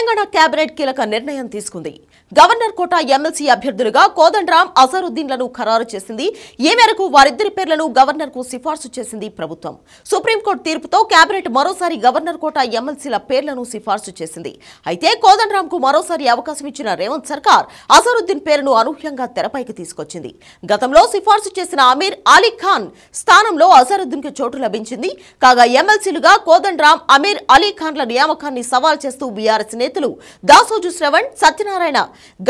Telangana cabinet కీలక నిర్ణయం తీసుకుంది. గవర్నర్ కోట ఎమ్మెల్సీ అభ్యర్థులుగా కోదండరాం, అజరుద్దీన్లను ఖరారు చేసింది. ఈ మేరకు వారిద్దరి పేర్లను గవర్నర్కు సిఫార్సు చేసింది ప్రభుత్వం. సుప్రీంకోర్టు తీర్పుతో కేబినెట్ మరోసారి గవర్నర్ కోట ఎమ్మెల్సీల పేర్లను సిఫార్సు చేసింది. అయితే కోదండరాంకు మరోసారి అవకాశం ఇచ్చిన రేవంత్ సర్కార్ అజరుద్దీన్ పేరును అనూహ్యంగా తెరపైకి తీసుకొచ్చింది. గతంలో సిఫార్సు చేసిన అమీర్ అలీ ఖాన్ స్థానంలో అజరుద్దీన్కు చోటు లభించింది. కాగా ఎమ్మెల్సీలుగా కోదండరాం, అమీర్ అలీ ఖాన్ల నియామకాన్ని సవాల్ చేస్తూ బీఆర్ఎస్ నేతలు దాసోజు శ్రవణ్, సత్యనారాయణ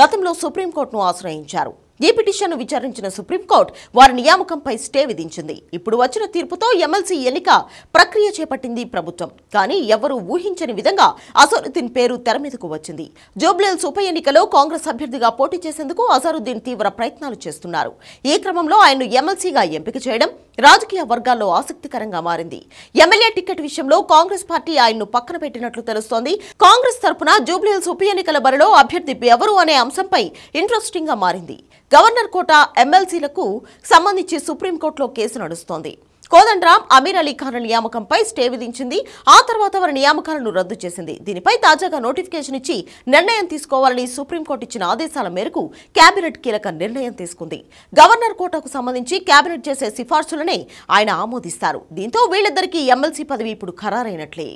గతంలో సుప్రీంకోర్టును ఆశ్రయించారు. ఈ పిటిషన్ను విచారించిన సుప్రీంకోర్టు వారి నియామకంపై స్టే విధించింది. ఇప్పుడు వచ్చిన తీర్పుతో ఎమ్మెల్సీ ఎన్నిక ప్రక్రియ చేపట్టింది ప్రభుత్వం. కానీ ఎవరూ ఊహించని విధంగా అజరుద్దీన్ పేరు తెర మీదకు వచ్చింది. జూబ్లీహిల్స్ ఉప ఎన్నికలో కాంగ్రెస్ అభ్యర్థిగా పోటీ చేసేందుకు అజరుద్దీన్ తీవ్ర ప్రయత్నాలు చేస్తున్నారు. ఈ క్రమంలో ఆయన్ను ఎమ్మెల్సీగా ఎంపిక చేయడం రాజకీయ వర్గాల్లో ఆసక్తికరంగా మారింది. ఎమ్మెల్యే టికెట్ విషయంలో కాంగ్రెస్ పార్టీ ఆయన్ను పక్కన పెట్టినట్లు తెలుస్తోంది. కాంగ్రెస్ తరపున జూబ్లీహిల్స్ ఉప ఎన్నికల బరిలో అభ్యర్థి ఎవరు అనే అంశంపై ఇంట్రెస్టింగ్ గా మారింది. గవర్నర్ కోట ఎమ్మెల్సీలకు సంబంధించి సుప్రీంకోర్టులో కేసు నడుస్తోంది. కోదండరాం, అమీర్ అలీ ఖాన్ నియామకంపై స్టే విధించింది. ఆ తర్వాత వారి నియామకాలను రద్దు చేసింది. దీనిపై తాజాగా నోటిఫికేషన్ ఇచ్చి నిర్ణయం తీసుకోవాలని సుప్రీంకోర్టు ఇచ్చిన ఆదేశాల మేరకు కేబినెట్ కీలక నిర్ణయం తీసుకుంది. గవర్నర్ కోటాకు సంబంధించి కేబినెట్ చేసే సిఫార్సులనే ఆయన ఆమోదిస్తారు. దీంతో వీళ్ళిద్దరికీ ఎమ్మెల్సీ పదవి ఇప్పుడు ఖరారైనట్లే.